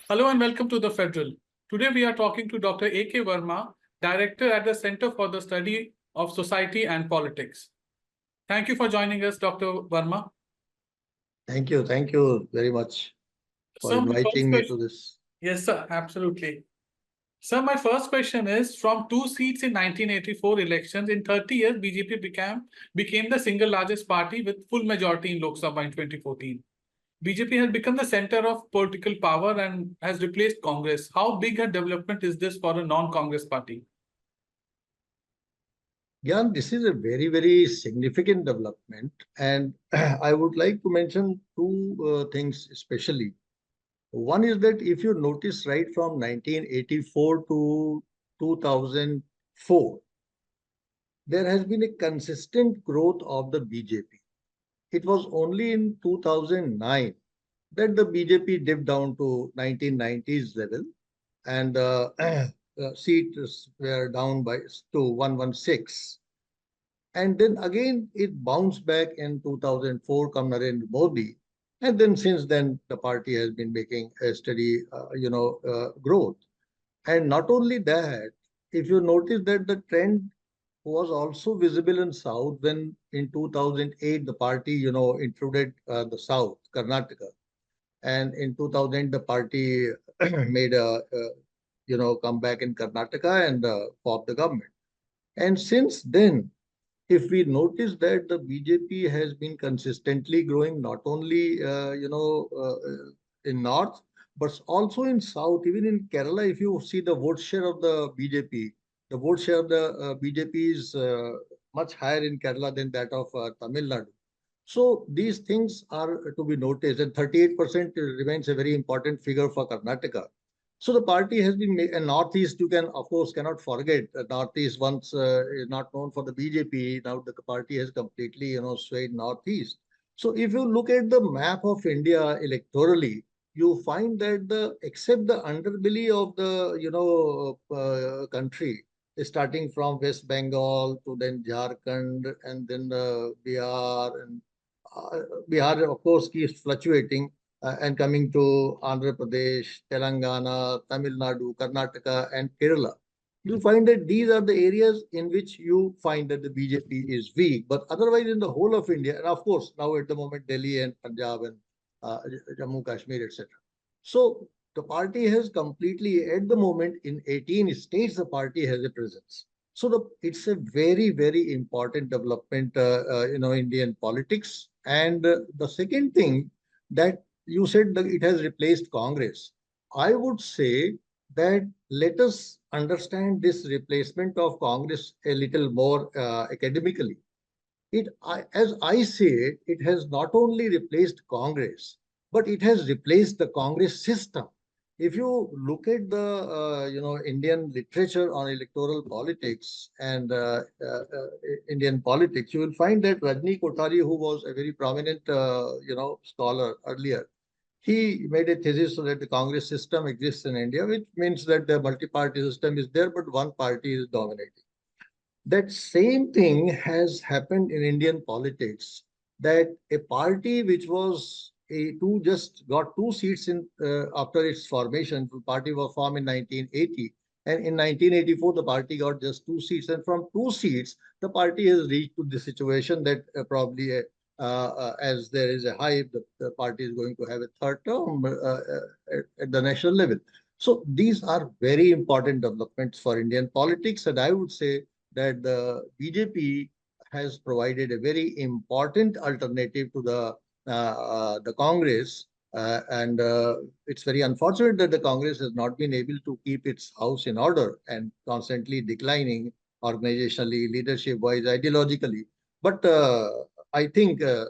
Hello and welcome to The Federal. Today we are talking to Dr. AK Verma, Director at the Center for the Study of Society and Politics. Thank you for joining us, Dr. Verma. Thank you. Thank you very much for So my first inviting me to question, this. yes, sir, absolutely. So my first question is, from 2 seats in 1984 elections, in 30 years, BJP became the single largest party with full majority in Lok Sabha in 2014. BJP has become the center of political power and has replaced Congress. How big a development is this for a non-Congress party? Yeah, this is a very, very significant development. And I would like to mention two things especially. One is that if you notice right from 1984 to 2004, there has been a consistent growth of the BJP. It was only in 2009 that the BJP dipped down to 1990s level, and seats were down by to 116. And then again, it bounced back in 2004, come Narendra Modi. And then since then, the party has been making a steady, growth. And not only that, if you notice that the trend was also visible in South when in 2008, the party, intruded the South, Karnataka. And in 2000, the party made a comeback in Karnataka and formed the government. And since then, if we notice that the BJP has been consistently growing not only in North, but also in South, even in Kerala. If you see the vote share of the BJP, the vote share of the BJP is much higher in Kerala than that of Tamil Nadu. So these things are to be noticed, and 38% remains a very important figure for Karnataka. So the party has been made, and Northeast, you can, of course, cannot forget. Northeast once is not known for the BJP. Now the party has completely, swayed Northeast. So if you look at the map of India electorally, you find that except the underbelly of the, country, starting from West Bengal to then Jharkhand and then Bihar, and Bihar, of course, keeps fluctuating and coming to Andhra Pradesh, Telangana, Tamil Nadu, Karnataka, and Kerala. You find that these are the areas in which you find that the BJP is weak. But otherwise, in the whole of India, and of course, now at the moment, Delhi and Punjab and Jammu Kashmir, etc. So the party has completely, at the moment, in 18 states, the party has a presence. So it's a very, very important development, Indian politics. And the second thing that you said that it has replaced Congress. I would say that let us understand this replacement of Congress a little more academically. As I say it, it has not only replaced Congress, but it has replaced the Congress system. If you look at the Indian literature on electoral politics and Indian politics, you will find that Rajni Kothari, who was a very prominent scholar earlier, he made a thesis so that the Congress system exists in India, which means that the multi-party system is there, but one party is dominating. That same thing has happened in Indian politics, that a party which was just got 2 seats in after its formation. The party was formed in 1980, and in 1984 the party got just 2 seats, and from 2 seats the party has reached to the situation that probably as there is a hype, the party is going to have a third term at the national level. So these are very important developments for Indian politics, and I would say that the BJP has provided a very important alternative to the Congress, and it's very unfortunate that the Congress has not been able to keep its house in order and constantly declining organizationally, leadership-wise, ideologically. But I think a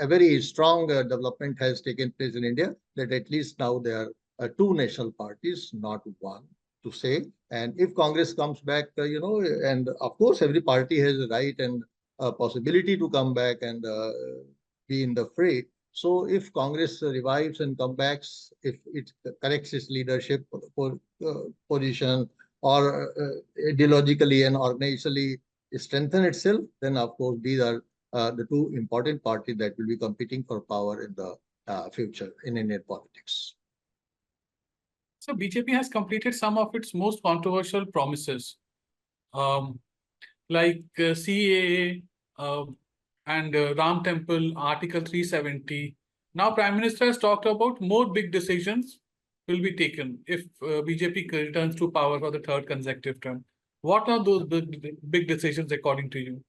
very strong development has taken place in India, that at least now there are two national parties, not one, to say. And if Congress comes back, and of course, every party has a right and a possibility to come back and be in the fray. So if Congress revives and comes back, if it corrects its leadership position or ideologically and organizationally strengthen itself, then of course these are the two important parties that will be competing for power in the future in Indian politics. So BJP has completed some of its most controversial promises, um, like CAA and Ram Temple, Article 370. Now, Prime Minister has talked about more big decisions will be taken if BJP returns to power for the third consecutive term. What are those big decisions according to you?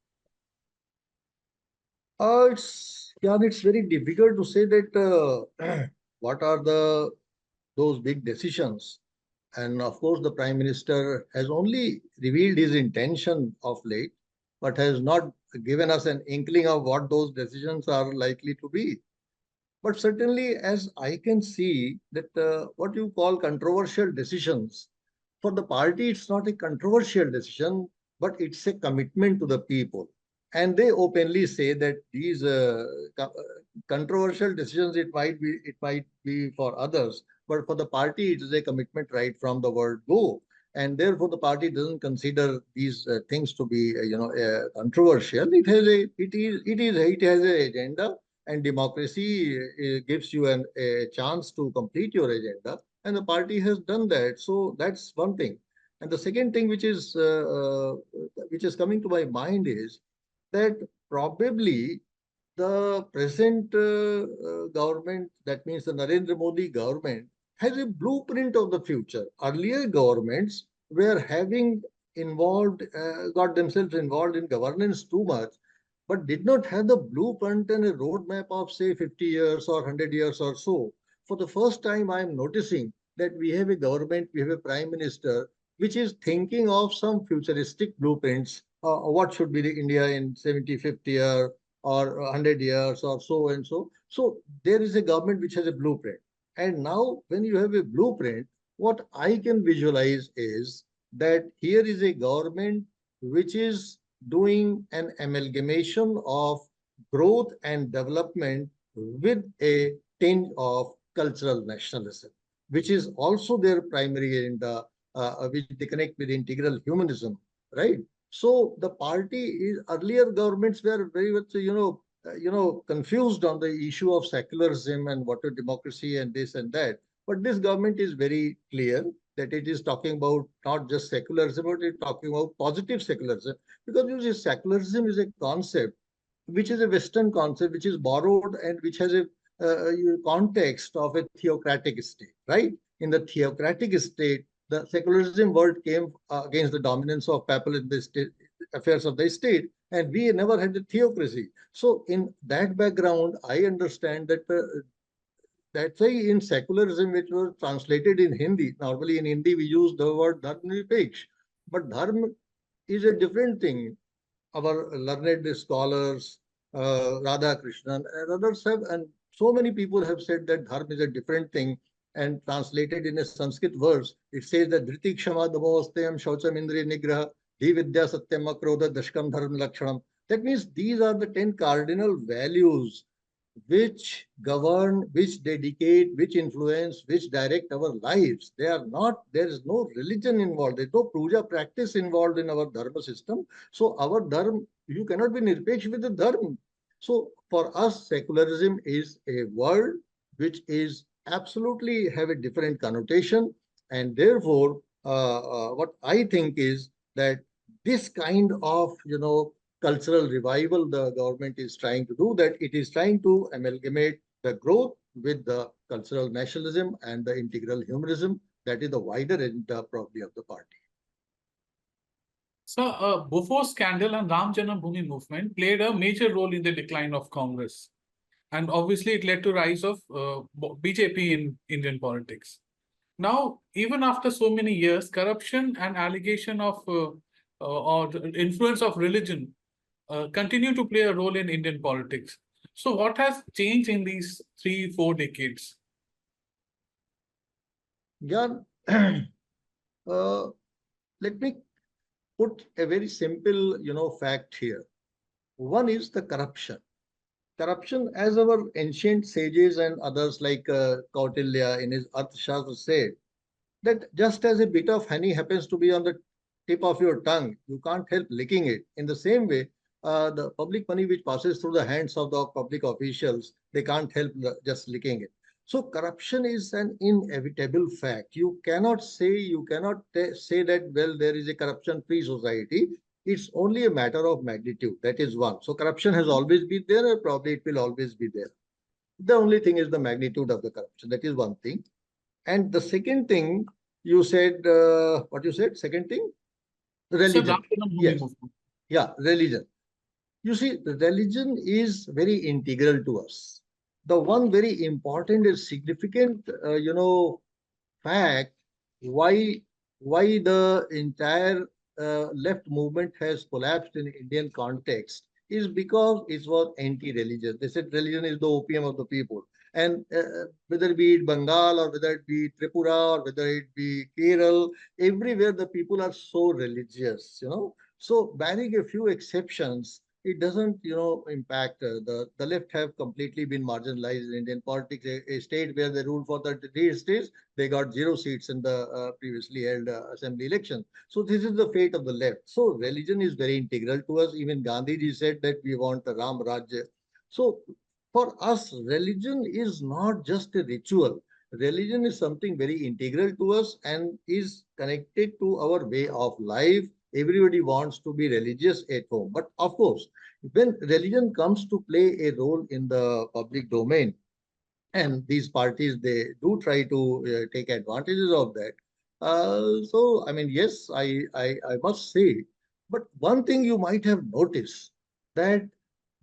It's very difficult to say that what are those big decisions. And of course, the Prime Minister has only revealed his intention of late, but has not given us an inkling of what those decisions are likely to be. But certainly, as I can see, that what you call controversial decisions, for the party, it's not a controversial decision, but it's a commitment to the people. And they openly say that these controversial decisions, it might be for others, but for the party, it is a commitment right from the word go. And therefore, the party doesn't consider these things to be, controversial. It has an agenda, and democracy gives you a chance to complete your agenda, and the party has done that. So that's one thing. And the second thing which is coming to my mind is that probably the present government, that means the Narendra Modi government, has a blueprint of the future. Earlier governments were got themselves involved in governance too much, but did not have the blueprint and a roadmap of, say, 50 years or 100 years or so. For the first time, I am noticing that we have a government, we have a prime minister, which is thinking of some futuristic blueprints. What should be the India in 75th year or 100 years or so and so. So there is a government which has a blueprint. And now when you have a blueprint, what I can visualize is that here is a government which is doing an amalgamation of growth and development with a tinge of cultural nationalism, which is also their primary agenda, which they connect with integral humanism, right? So the party is, earlier governments were very much, confused on the issue of secularism and what is democracy and this and that. But this government is very clear that it is talking about not just secularism, but it's talking about positive secularism. Because you see, secularism is a concept which is a Western concept, which is borrowed and which has a context of a theocratic state, right? In the theocratic state, the secularism word came against the dominance of papal in the state, affairs of the state, and we never had a theocracy. So, in that background, I understand that that's why in secularism, which was translated in Hindi, normally in Hindi we use the word dharma nirpeksh, but dharma is a different thing. Our learned scholars, Radha Krishnan, and others have, and so many people have said that dharma is a different thing. And translated in a Sanskrit verse, it says that Dhriti Kshama Damostayam Shaucham Indriya Nigraha Vidya Satyam Akrodha Dashkam Dharma Lakshanam. That means these are the 10 cardinal values which govern, which dedicate, which influence, which direct our lives. They are not, there is no religion involved, there's no puja practice involved in our dharma system. So our dharma, you cannot be nirpeksh with the dharma. So for us, secularism is a word which is absolutely have a different connotation. And therefore, what I think is that this kind of, cultural revival the government is trying to do, that it is trying to amalgamate the growth with the cultural nationalism and the integral humanism. That is the wider agenda probably of the party. So, Bofors scandal and Ram Janambhoomi movement played a major role in the decline of Congress. And obviously, it led to rise of BJP in Indian politics. Now, even after so many years, corruption and allegation of or influence of religion continue to play a role in Indian politics. So what has changed in these 3-4 decades? Yeah, let me put a very simple, fact here. One is the corruption. Corruption, as our ancient sages and others like Kautilya in his Arthashastra said, that just as a bit of honey happens to be on the tip of your tongue, you can't help licking it. In the same way, the public money which passes through the hands of the public officials, they can't help just licking it. So corruption is an inevitable fact. You cannot say that, well, there is a corruption-free society. It's only a matter of magnitude. That is one. So corruption has always been there, and probably it will always be there. The only thing is the magnitude of the corruption. That is one thing. And the second thing you said, what you said? Second thing, Sir, religion. Ram Janmabhoomi Yes, movement. yeah, religion. You see, the religion is very integral to us. The one very important and significant, fact why the entire left movement has collapsed in Indian context is because it was anti-religious. They said religion is the opium of the people. And whether it be Bengal or whether it be Tripura or whether it be Kerala, everywhere the people are so religious. So barring a few exceptions, it doesn't, impact the left have completely been marginalized in Indian politics. A state where they ruled for 33 states, they got 0 seats in the previously held assembly election. So this is the fate of the left. So religion is very integral to us. Even Gandhiji said that we want a Ram Rajya. So for us, religion is not just a ritual. Religion is something very integral to us and is connected to our way of life. Everybody wants to be religious at home. But of course, when religion comes to play a role in the public domain, and these parties, they do try to take advantages of that. So I mean, yes, I must say, but one thing you might have noticed, that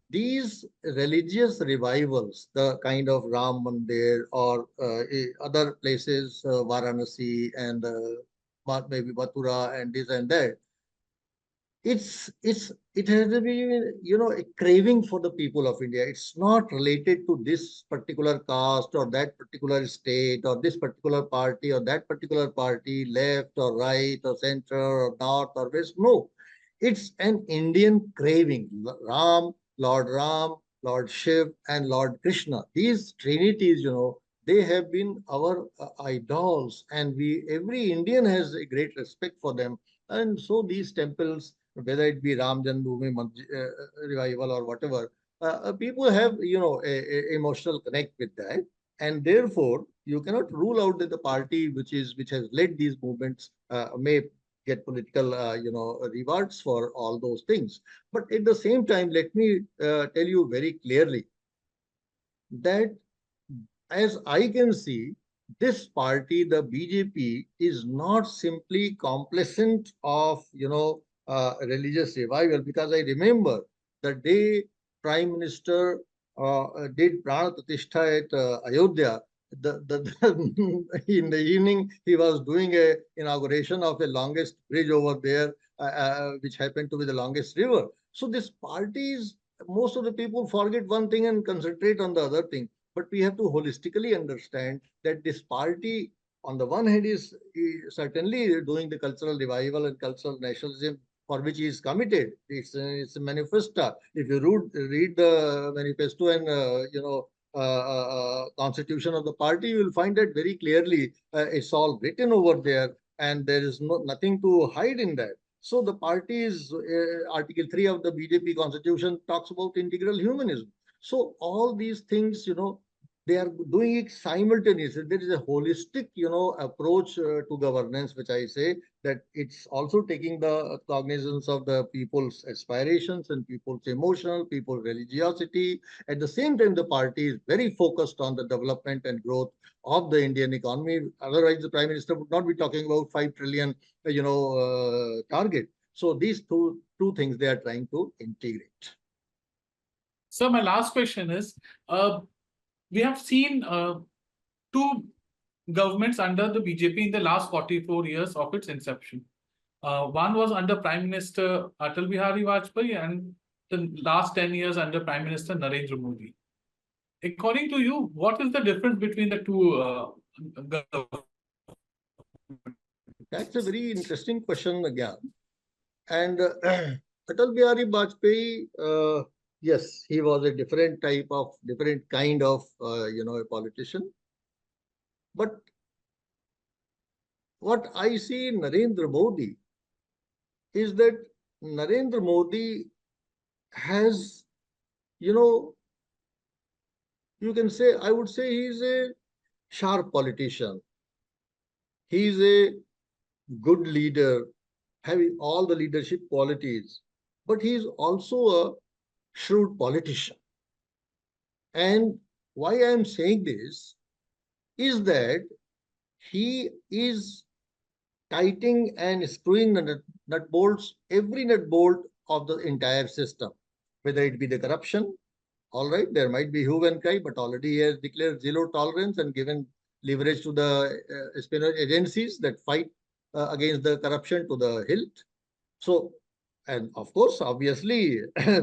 these religious revivals, the kind of Ram Mandir or other places, Varanasi and maybe Mathura and this and that, it has to be, a craving for the people of India. It's not related to this particular caste or that particular state or this particular party or that particular party, left or right or center or north or west. No, it's an Indian craving. Ram, Lord Shiv, and Lord Krishna, these trinities, they have been our idols, and we every Indian has a great respect for them. And so these temples, whether it be Ram Janmabhoomi revival or whatever, people have, a emotional connect with that. And therefore, you cannot rule out that the party which has led these movements may get political, rewards for all those things. But at the same time, let me tell you very clearly that, as I can see, this party, the BJP, is not simply complacent of, religious revival. Because I remember the day Prime Minister did Prana Pratishtha at Ayodhya, in the evening he was doing a inauguration of the longest bridge over there, which happened to be the longest river. So this parties, most of the people forget one thing and concentrate on the other thing. But we have to holistically understand that this party, on the one hand, is certainly doing the cultural revival and cultural nationalism for which he is committed. It's a manifesto. If you read the manifesto and constitution of the party, you will find that very clearly. It's all written over there, and there is nothing to hide in that. So the party's Article 3 of the BJP constitution talks about integral humanism. So all these things, they are doing it simultaneously. There is a holistic, approach to governance, which I say that it's also taking the cognizance of the people's aspirations and people's emotional, people's religiosity. At the same time, the party is very focused on the development and growth of the Indian economy. Otherwise, the Prime Minister would not be talking about 5 trillion, target. So these two things they are trying to integrate. So my last question is, we have seen two governments under the BJP in the last 44 years of its inception. One was under Prime Minister Atal Bihari Vajpayee, and the last 10 years under Prime Minister Narendra Modi. According to you, what is the difference between the two governments? That's a very interesting question again. And Atal Bihari Vajpayee, yes, he was a different kind of, a politician. But what I see in Narendra Modi is that Narendra Modi has, you know, you can say, I would say he's a sharp politician. He's a good leader, having all the leadership qualities, but he's also a shrewd politician. And why I'm saying this is that he is tightening and screwing the nut bolts, every nut bolt of the entire system, whether it be the corruption. All right, there might be hue and cry, but already he has declared zero tolerance and given leverage to the espionage agencies that fight against the corruption to the hilt. So, and of course, obviously,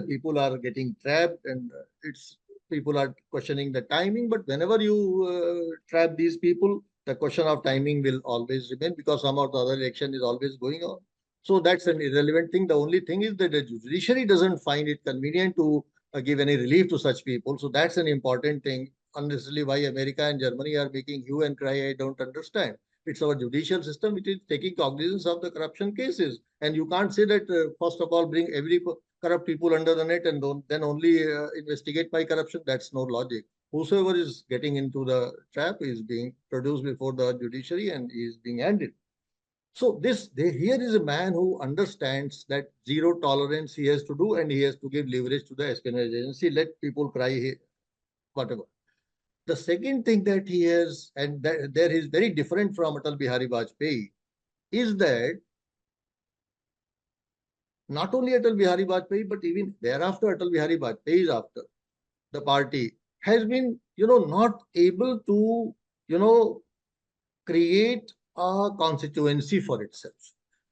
people are getting trapped, and it's people are questioning the timing. But whenever you trap these people, the question of timing will always remain because some of the other election is always going on. So that's an irrelevant thing. The only thing is that the judiciary doesn't find it convenient to give any relief to such people. So that's an important thing. Unnecessarily, why America and Germany are making hue and cry, I don't understand. It's our judicial system which is taking cognizance of the corruption cases. And you can't say that, first of all, bring every corrupt people under the net and then only investigate by corruption. That's no logic. Whosoever is getting into the trap is being produced before the judiciary and is being handed. So here is a man who understands that zero tolerance he has to do, and he has to give leverage to the espionage agency. Let people cry, whatever. The second thing that he has, and that there is very different from Atal Bihari Vajpayee, is that not only Atal Bihari Vajpayee, but even thereafter, Atal Bihari Vajpayee is after the party has been, not able to, you know, create a constituency for itself.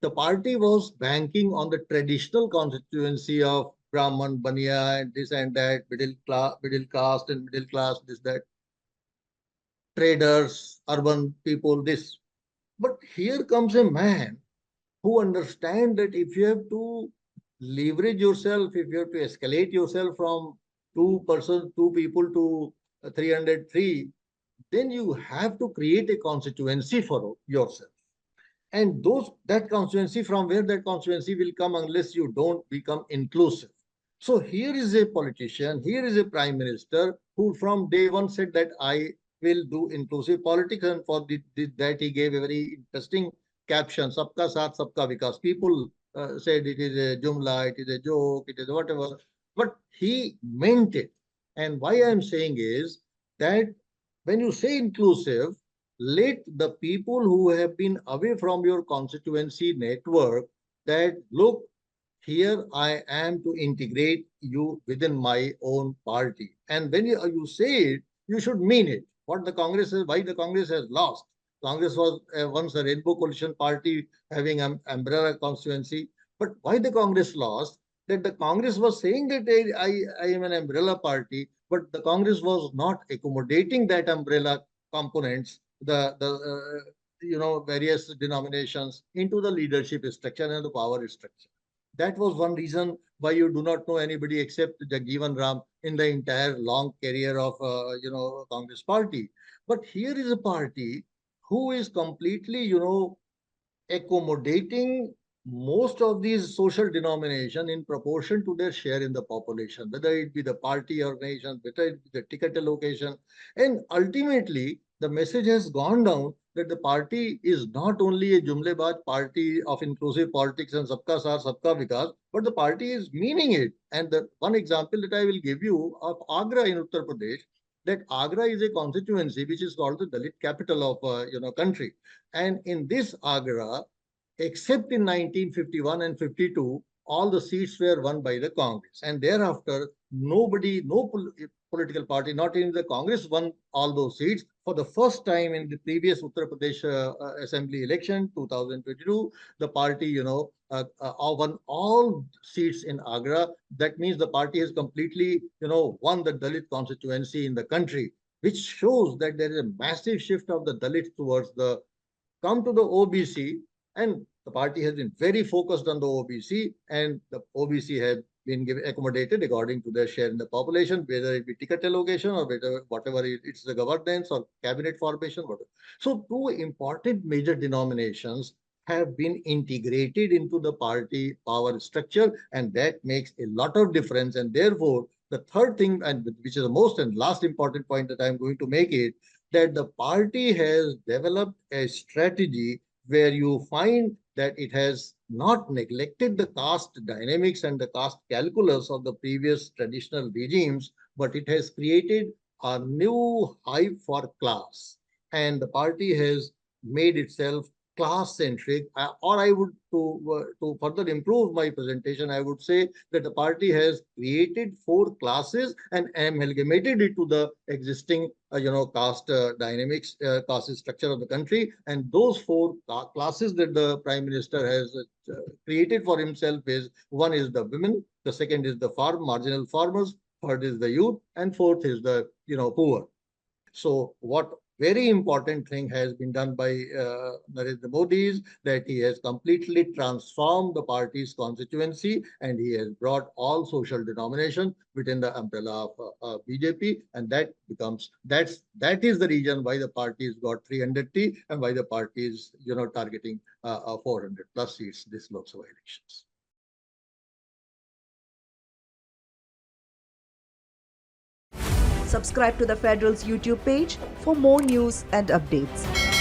The party was banking on the traditional constituency of Brahman, Baniya, and this and that, middle caste and middle class, this, that, traders, urban people, this. But here comes a man who understand that if you have to leverage yourself, if you have to escalate yourself from two people to 303, then you have to create a constituency for yourself. And that constituency, from where that constituency will come unless you don't become inclusive. So here is a politician, here is a prime minister who from day one said that I will do inclusive politics, and for that he gave a very interesting caption, Sabka Saath, Sabka Vikas. People said it is a jumla, it is a joke, it is whatever, but he meant it. And why I am saying is that when you say inclusive, let the people who have been away from your constituency network that look, here I am to integrate you within my own party. And when you say it, you should mean it. What the Congress is, why the Congress has lost. Congress was once a rainbow coalition party having an umbrella constituency. But why the Congress lost? That the Congress was saying that I am an umbrella party, but the Congress was not accommodating that umbrella components, the various denominations into the leadership structure and the power structure. That was one reason why you do not know anybody except Jagjeevan Ram in the entire long career of Congress party. But here is a party who is completely accommodating most of these social denomination in proportion to their share in the population, whether it be the party organization, whether it be the ticket allocation. And ultimately, the message has gone down that the party is not only a jumlebaj party of inclusive politics and sabka saath, sabka vikas, but the party is meaning it. And the one example that I will give you of Agra in Uttar Pradesh, that Agra is a constituency which is called the Dalit capital of country. And in this Agra, except in 1951 and 52, all the seats were won by the Congress. And thereafter, no political party, not even the Congress, won all those seats. For the first time in the previous Uttar Pradesh Assembly election, 2022, the party, won all seats in Agra. That means the party has completely, won the Dalit constituency in the country, which shows that there is a massive shift of the Dalits towards the come to the OBC, and the party has been very focused on the OBC, and the OBC have been accommodated according to their share in the population, whether it be ticket allocation or whatever it's the governance or cabinet formation, whatever. So two important major denominations have been integrated into the party power structure, and that makes a lot of difference. And therefore, the third thing, and which is the most and last important point that I'm going to make it, that the party has developed a strategy where you find that it has not neglected the caste dynamics and the caste calculus of the previous traditional regimes, but it has created a new hype for class. And the party has made itself class centric, or I would to further improve my presentation, I would say that the party has created four classes and amalgamated it to the existing caste dynamics, caste structure of the country. And those four classes that the prime minister has created for himself is: one is the women, the second is the marginal farmers, third is the youth, and fourth is the poor. So what very important thing has been done by Narendra Modi is that he has completely transformed the party's constituency, and he has brought all social denomination within the umbrella of BJP, and that is the reason why the party has got 300T and why the party is targeting 400 plus seats this Lok Sabha elections. Subscribe to the Federal's YouTube page for more news and updates.